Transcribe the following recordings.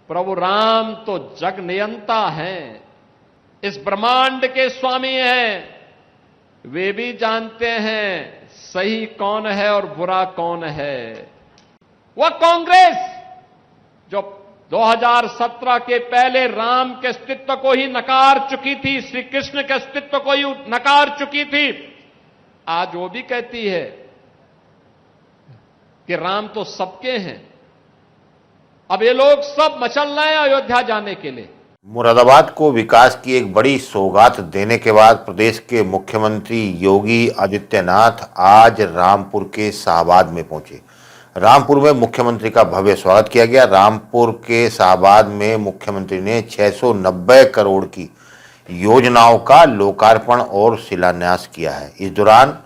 प्रभु राम तो जग नियंता हैं, इस ब्रह्मांड के स्वामी हैं। वे भी जानते हैं सही कौन है और बुरा कौन है। वह कांग्रेस जो 2017 के पहले राम के अस्तित्व को ही नकार चुकी थी, श्री कृष्ण के अस्तित्व को ही नकार चुकी थी, आज वो भी कहती है कि राम तो सबके हैं। अब ये लोग सब मचल रहे हैं अयोध्या जाने के लिए। मुरादाबाद को विकास की एक बड़ी सौगात देने के बाद प्रदेश के मुख्यमंत्री योगी आदित्यनाथ आज रामपुर के शाहबाद में पहुंचे। रामपुर में मुख्यमंत्री का भव्य स्वागत किया गया। रामपुर के शाहबाद में मुख्यमंत्री ने 690 करोड़ की योजनाओं का लोकार्पण और शिलान्यास किया है। इस दौरान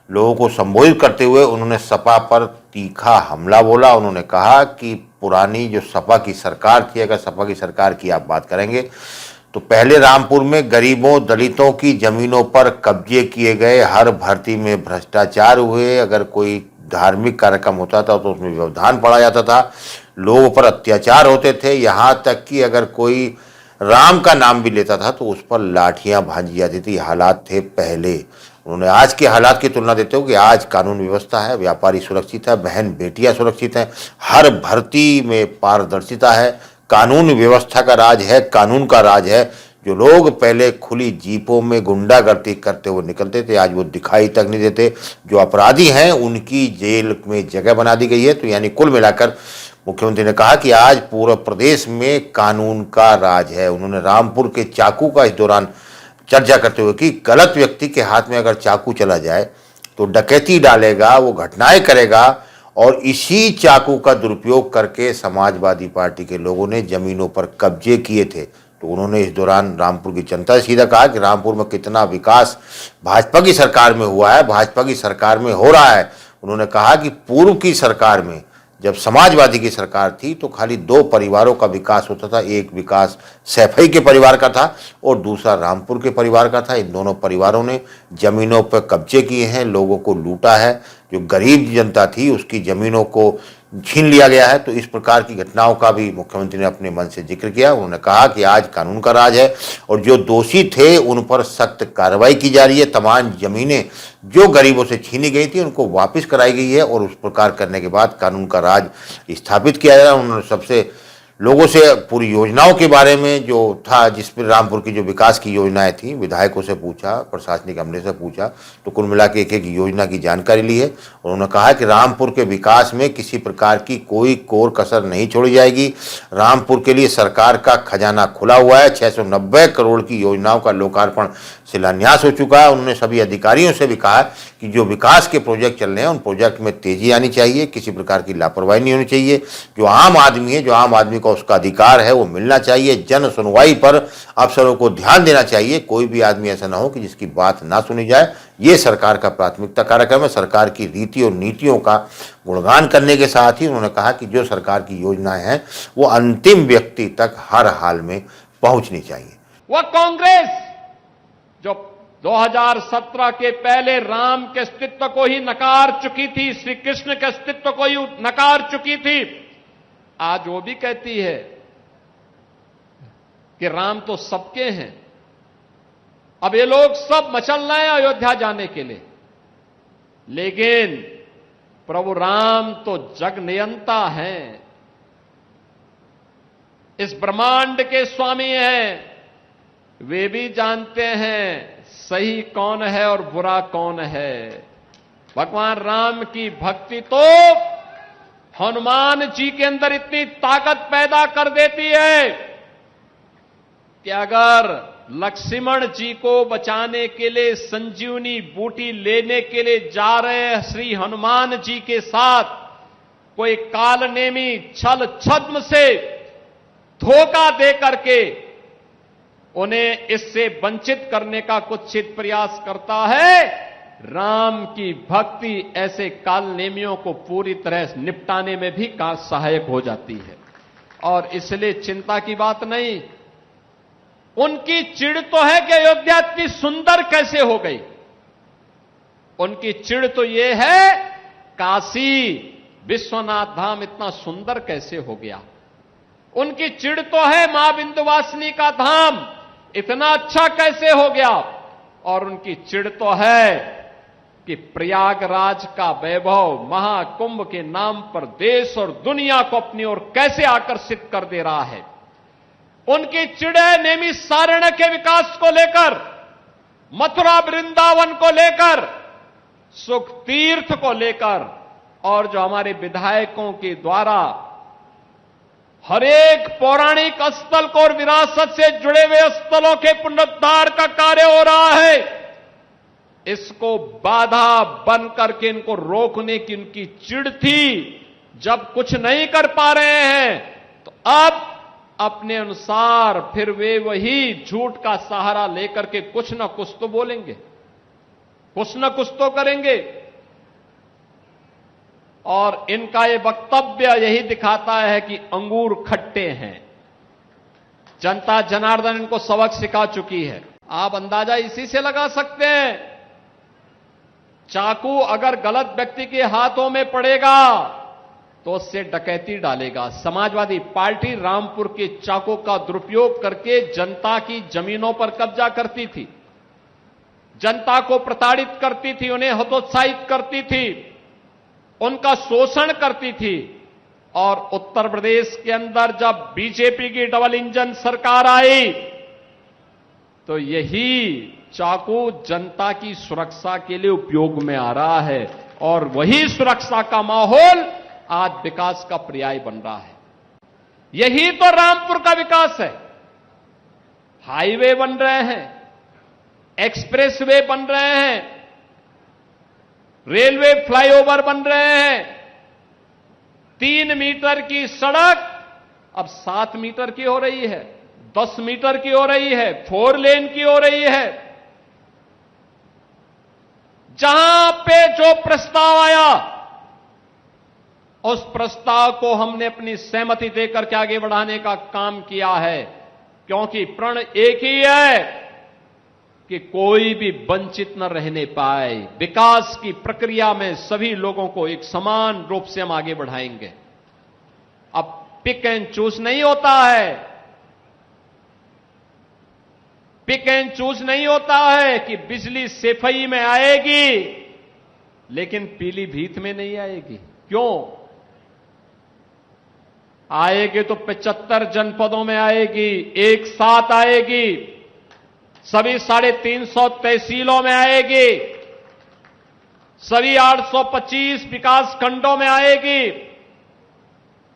लोगों को संबोधित करते हुए उन्होंने सपा पर तीखा हमला बोला। उन्होंने कहा कि पुरानी जो सपा की सरकार थी, अगर सपा की सरकार की आप बात करेंगे तो पहले रामपुर में गरीबों दलितों की जमीनों पर कब्जे किए गए, हर भर्ती में भ्रष्टाचार हुए, अगर कोई धार्मिक कार्यक्रम होता था तो उसमें व्यवधान पड़ा जाता था, लोगों पर अत्याचार होते थे, यहाँ तक कि अगर कोई राम का नाम भी लेता था तो उस पर लाठियां भांजी जाती थी। हालात थे पहले। उन्होंने आज के हालात की तुलना देते हुए कि आज कानून व्यवस्था है, व्यापारी सुरक्षित है, बहन बेटियां सुरक्षित हैं, हर भर्ती में पारदर्शिता है, कानून व्यवस्था का राज है, कानून का राज है। जो लोग पहले खुली जीपों में गुंडागर्दी करते हुए निकलते थे आज वो दिखाई तक नहीं देते। जो अपराधी हैं उनकी जेल में जगह बना दी गई है। तो यानी कुल मिलाकर मुख्यमंत्री ने कहा कि आज पूरा प्रदेश में कानून का राज है। उन्होंने रामपुर के चाकू का इस दौरान चर्चा करते हुए कि गलत व्यक्ति के हाथ में अगर चाकू चला जाए तो डकैती डालेगा, वो घटनाएं करेगा, और इसी चाकू का दुरुपयोग करके समाजवादी पार्टी के लोगों ने जमीनों पर कब्जे किए थे। तो उन्होंने इस दौरान रामपुर की जनता से सीधा कहा कि रामपुर में कितना विकास भाजपा की सरकार में हुआ है, भाजपा की सरकार में हो रहा है। उन्होंने कहा कि पूर्व की सरकार में जब समाजवादी की सरकार थी तो खाली 2 परिवारों का विकास होता था। एक विकास सैफई के परिवार का था और दूसरा रामपुर के परिवार का था। इन दोनों परिवारों ने जमीनों पर कब्जे किए हैं, लोगों को लूटा है। जो गरीब जनता थी उसकी जमीनों को छीन लिया गया है। तो इस प्रकार की घटनाओं का भी मुख्यमंत्री ने अपने मन से जिक्र किया। उन्होंने कहा कि आज कानून का राज है और जो दोषी थे उन पर सख्त कार्रवाई की जा रही है। तमाम जमीनें जो गरीबों से छीनी गई थी उनको वापस कराई गई है और उस प्रकार करने के बाद कानून का राज स्थापित किया जा रहा है। उन्होंने सबसे लोगों से पूरी योजनाओं के बारे में जो था, जिस पर रामपुर की जो विकास की योजनाएं थी, विधायकों से पूछा, प्रशासनिक अमले से पूछा, तो कुल मिला के एक योजना की जानकारी ली है। उन्होंने कहा कि रामपुर के विकास में किसी प्रकार की कोई कोर कसर नहीं छोड़ी जाएगी। रामपुर के लिए सरकार का खजाना खुला हुआ है। 690 करोड़ की योजनाओं का लोकार्पण शिलान्यास हो चुका है। उन्होंने सभी अधिकारियों से भी कहा कि जो विकास के प्रोजेक्ट चल रहे हैं उन प्रोजेक्ट में तेजी आनी चाहिए, किसी प्रकार की लापरवाही नहीं होनी चाहिए। जो आम आदमी है, जो आम आदमी को उसका अधिकार है वो मिलना चाहिए। जन सुनवाई पर अफसरों को ध्यान देना चाहिए। कोई भी आदमी ऐसा ना हो कि जिसकी बात ना सुनी जाए। ये सरकार का प्राथमिकता कार्यक्रम है। सरकार की रीति और नीतियों का गुणगान करने के साथ ही उन्होंने कहा कि जो सरकार की योजनाएं हैं वो अंतिम व्यक्ति तक हर हाल में पहुंचनी चाहिए। वह कांग्रेस जो 2017 के पहले राम के अस्तित्व को ही नकार चुकी थी, श्री कृष्ण के अस्तित्व को ही नकार चुकी थी, आज वो भी कहती है कि राम तो सबके हैं। अब ये लोग सब मचल रहे हैं अयोध्या जाने के लिए, लेकिन प्रभु राम तो जग नियंता हैं, इस ब्रह्मांड के स्वामी हैं। वे भी जानते हैं सही कौन है और बुरा कौन है। भगवान राम की भक्ति तो हनुमान जी के अंदर इतनी ताकत पैदा कर देती है कि अगर लक्ष्मण जी को बचाने के लिए संजीवनी बूटी लेने के लिए जा रहे श्री हनुमान जी के साथ कोई कालनेमी छल छद्म से धोखा दे करके उन्हें इससे वंचित करने का कुत्सित प्रयास करता है, राम की भक्ति ऐसे कालनेमियों को पूरी तरह निपटाने में भी सहायक हो जाती है। और इसलिए चिंता की बात नहीं। उनकी चिढ़ तो है कि अयोध्या इतनी सुंदर कैसे हो गई। उनकी चिढ़ तो यह है काशी विश्वनाथ धाम इतना सुंदर कैसे हो गया। उनकी चिढ़ तो है मां विंध्यवासिनी का धाम इतना अच्छा कैसे हो गया, और उनकी चिढ़ तो है कि प्रयागराज का वैभव महाकुंभ के नाम पर देश और दुनिया को अपनी ओर कैसे आकर्षित कर दे रहा है। उनकी चिढ़ है नैमिषारण्य के विकास को लेकर, मथुरा वृंदावन को लेकर, सुख तीर्थ को लेकर, और जो हमारे विधायकों के द्वारा हर एक पौराणिक स्थल को और विरासत से जुड़े हुए स्थलों के पुनरुद्धार का कार्य हो रहा है, इसको बाधा बन करके इनको रोकने की उनकी चिढ़ थी। जब कुछ नहीं कर पा रहे हैं तो अब अपने अनुसार फिर वे वही झूठ का सहारा लेकर के कुछ न कुछ तो बोलेंगे, कुछ न कुछ तो करेंगे। और इनका ये वक्तव्य यही दिखाता है कि अंगूर खट्टे हैं। जनता जनार्दन इनको सबक सिखा चुकी है। आप अंदाजा इसी से लगा सकते हैं, चाकू अगर गलत व्यक्ति के हाथों में पड़ेगा तो उससे डकैती डालेगा। समाजवादी पार्टी रामपुर के चाकू का दुरुपयोग करके जनता की जमीनों पर कब्जा करती थी, जनता को प्रताड़ित करती थी, उन्हें हतोत्साहित करती थी, उनका शोषण करती थी। और उत्तर प्रदेश के अंदर जब बीजेपी की डबल इंजन सरकार आई तो यही चाकू जनता की सुरक्षा के लिए उपयोग में आ रहा है, और वही सुरक्षा का माहौल आज विकास का पर्याय बन रहा है। यही तो रामपुर का विकास है। हाईवे बन रहे हैं, एक्सप्रेसवे बन रहे हैं, रेलवे फ्लाईओवर बन रहे हैं, 3 मीटर की सड़क अब 7 मीटर की हो रही है, 10 मीटर की हो रही है, 4 लेन की हो रही है। जहां पे जो प्रस्ताव आया उस प्रस्ताव को हमने अपनी सहमति देकर के आगे बढ़ाने का काम किया है, क्योंकि प्रण एक ही है कि कोई भी वंचित न रहने पाए। विकास की प्रक्रिया में सभी लोगों को एक समान रूप से हम आगे बढ़ाएंगे। अब पिक एंड चूज नहीं होता है, पिक एंड चूज नहीं होता है कि बिजली सेफई में आएगी लेकिन पीलीभीत में नहीं आएगी। क्यों आएगी? तो 75 जनपदों में आएगी, एक साथ आएगी, सभी 350 तहसीलों में आएगी, सभी 825 विकास खंडों में आएगी।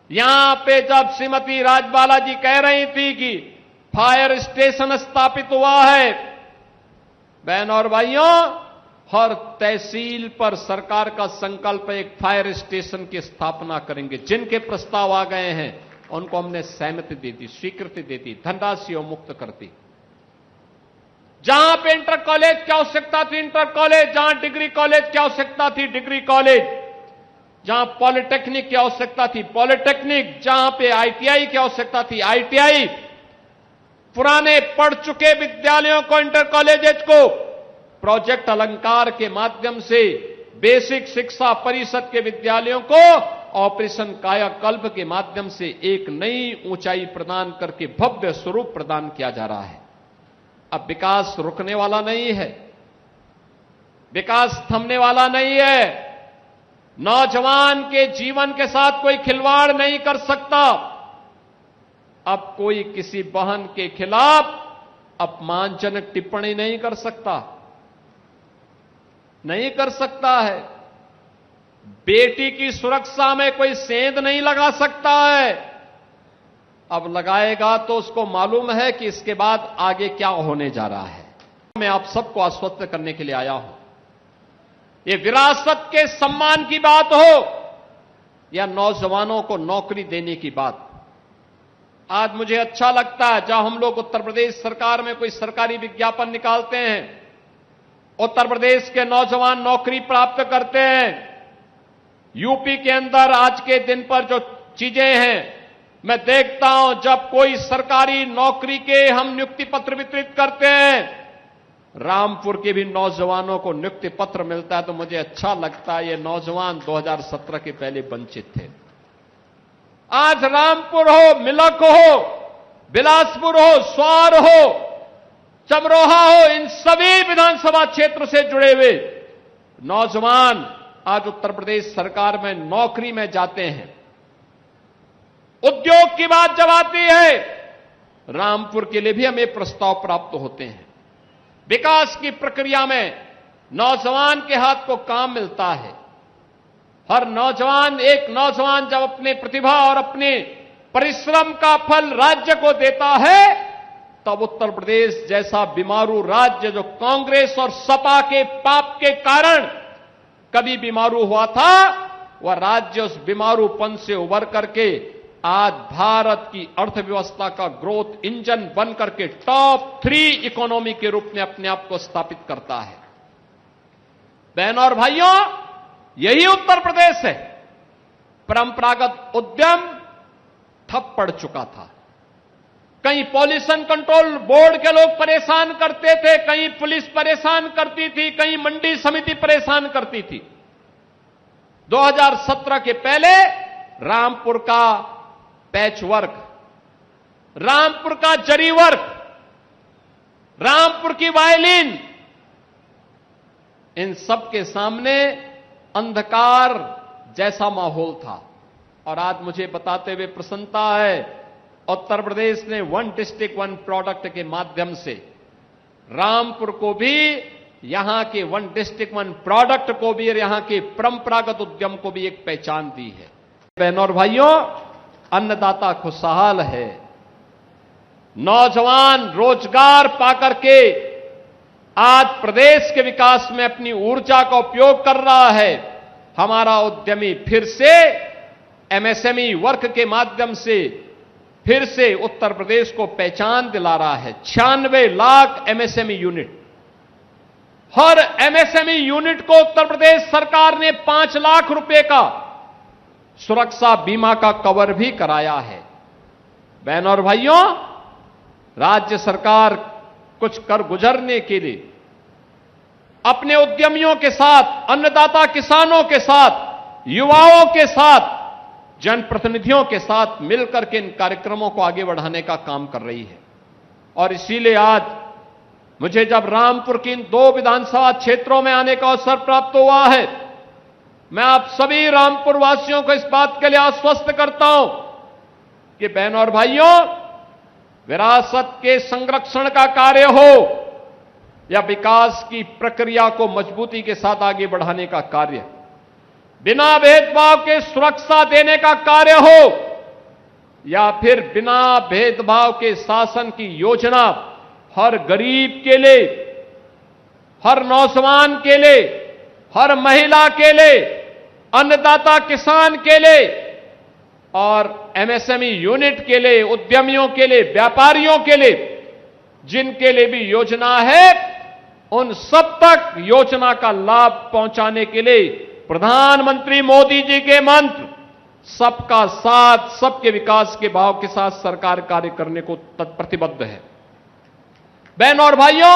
यहां पे जब श्रीमती राजबाला जी कह रही थी कि फायर स्टेशन स्थापित हुआ है, बहनों और भाइयों, हर तहसील पर सरकार का संकल्प है एक फायर स्टेशन की स्थापना करेंगे। जिनके प्रस्ताव आ गए हैं उनको हमने सहमति दे दी, स्वीकृति दे दी, धनराशि मुक्त कर दी। जहां पे इंटर कॉलेज की आवश्यकता थी इंटर कॉलेज, जहां डिग्री कॉलेज की आवश्यकता थी डिग्री कॉलेज, जहां पॉलिटेक्निक की आवश्यकता थी पॉलिटेक्निक, जहां पे आईटीआई की आवश्यकता थी आईटीआई, पुराने पढ़ चुके विद्यालयों को, इंटर कॉलेजेस को प्रोजेक्ट अलंकार के माध्यम से, बेसिक शिक्षा परिषद के विद्यालयों को ऑपरेशन कायाकल्प के माध्यम से एक नई ऊंचाई प्रदान करके भव्य स्वरूप प्रदान किया जा रहा है। अब विकास रुकने वाला नहीं है, विकास थमने वाला नहीं है। नौजवान के जीवन के साथ कोई खिलवाड़ नहीं कर सकता। अब कोई किसी बहन के खिलाफ अपमानजनक टिप्पणी नहीं कर सकता, नहीं कर सकता है। बेटी की सुरक्षा में कोई सेंध नहीं लगा सकता है। अब लगाएगा तो उसको मालूम है कि इसके बाद आगे क्या होने जा रहा है। मैं आप सबको आश्वस्त करने के लिए आया हूं, ये विरासत के सम्मान की बात हो या नौजवानों को नौकरी देने की बात। आज मुझे अच्छा लगता है जब हम लोग उत्तर प्रदेश सरकार में कोई सरकारी विज्ञापन निकालते हैं, उत्तर प्रदेश के नौजवान नौकरी प्राप्त करते हैं। यूपी के अंदर आज के दिन पर जो चीजें हैं मैं देखता हूं, जब कोई सरकारी नौकरी के हम नियुक्ति पत्र वितरित करते हैं, रामपुर के भी नौजवानों को नियुक्ति पत्र मिलता है तो मुझे अच्छा लगता है। ये नौजवान 2017 के पहले वंचित थे, आज रामपुर हो, मिलक हो, बिलासपुर हो, स्वार हो, चमरोहा हो, इन सभी विधानसभा क्षेत्र से जुड़े हुए नौजवान आज उत्तर प्रदेश सरकार में नौकरी में जाते हैं। उद्योग की बात जब आती है, रामपुर के लिए भी हमें प्रस्ताव प्राप्त होते हैं। विकास की प्रक्रिया में नौजवान के हाथ को काम मिलता है। हर नौजवान, एक नौजवान जब अपने प्रतिभा और अपने परिश्रम का फल राज्य को देता है, तब उत्तर प्रदेश जैसा बीमारू राज्य जो कांग्रेस और सपा के पाप के कारण कभी बीमारू हुआ था, वह राज्य उस बीमारूपन से उबर करके आज भारत की अर्थव्यवस्था का ग्रोथ इंजन बन करके टॉप 3 इकोनॉमी के रूप में अपने आप को स्थापित करता है। बहनों और भाइयों, यही उत्तर प्रदेश है। परंपरागत उद्यम ठप पड़ चुका था। कहीं पॉल्यूशन कंट्रोल बोर्ड के लोग परेशान करते थे, कहीं पुलिस परेशान करती थी, कहीं मंडी समिति परेशान करती थी। 2017 के पहले रामपुर का पैच वर्क, रामपुर का जरी वर्क, रामपुर की वायलिन, इन सब के सामने अंधकार जैसा माहौल था। और आज मुझे बताते हुए प्रसन्नता है, उत्तर प्रदेश ने 1 डिस्ट्रिक्ट 1 प्रोडक्ट के माध्यम से रामपुर को भी, यहां के 1 डिस्ट्रिक्ट 1 प्रोडक्ट को भी और यहां के परंपरागत उद्यम को भी एक पहचान दी है। बहनों और भाइयों, अन्नदाता खुशहाल है। नौजवान रोजगार पाकर के आज प्रदेश के विकास में अपनी ऊर्जा का उपयोग कर रहा है। हमारा उद्यमी फिर से एमएसएमई वर्क के माध्यम से फिर से उत्तर प्रदेश को पहचान दिला रहा है। 96 लाख एमएसएमई यूनिट, हर एमएसएमई यूनिट को उत्तर प्रदेश सरकार ने 5 लाख रुपए का सुरक्षा बीमा का कवर भी कराया है। बहनों और भाइयों, राज्य सरकार कुछ कर गुजरने के लिए अपने उद्यमियों के साथ, अन्नदाता किसानों के साथ, युवाओं के साथ, जनप्रतिनिधियों के साथ मिलकर के इन कार्यक्रमों को आगे बढ़ाने का काम कर रही है। और इसीलिए आज मुझे जब रामपुर की इन 2 विधानसभा क्षेत्रों में आने का अवसर प्राप्त हुआ है, मैं आप सभी रामपुर वासियों को इस बात के लिए आश्वस्त करता हूं कि बहनों और भाइयों, विरासत के संरक्षण का कार्य हो या विकास की प्रक्रिया को मजबूती के साथ आगे बढ़ाने का कार्य, बिना भेदभाव के सुरक्षा देने का कार्य हो या फिर बिना भेदभाव के शासन की योजना हर गरीब के लिए, हर नौजवान के लिए, हर महिला के लिए, अन्नदाता किसान के लिए और एमएसएमई यूनिट के लिए, उद्यमियों के लिए, व्यापारियों के लिए, जिनके लिए भी योजना है, उन सब तक योजना का लाभ पहुंचाने के लिए प्रधानमंत्री मोदी जी के मंत्र सबका साथ, सबके विकास के भाव के साथ सरकार कार्य करने को प्रतिबद्ध है। बहनों और भाइयों,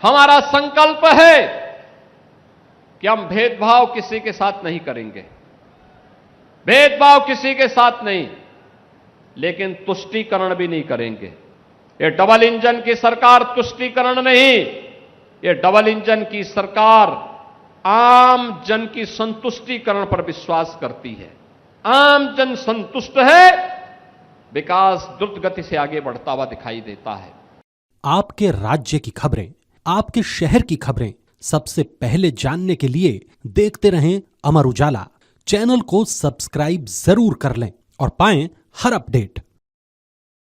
हमारा संकल्प है कि हम भेदभाव किसी के साथ नहीं करेंगे, भेदभाव किसी के साथ नहीं, लेकिन तुष्टीकरण भी नहीं करेंगे। ये डबल इंजन की सरकार तुष्टीकरण नहीं, ये डबल इंजन की सरकार आम जन की संतुष्टीकरण पर विश्वास करती है। आम जन संतुष्ट है, विकास द्रुत गति से आगे बढ़ता हुआ दिखाई देता है। आपके राज्य की खबरें, आपके शहर की खबरें सबसे पहले जानने के लिए देखते रहें अमर उजाला। चैनल को सब्सक्राइब जरूर कर लें और पाएं हर अपडेट।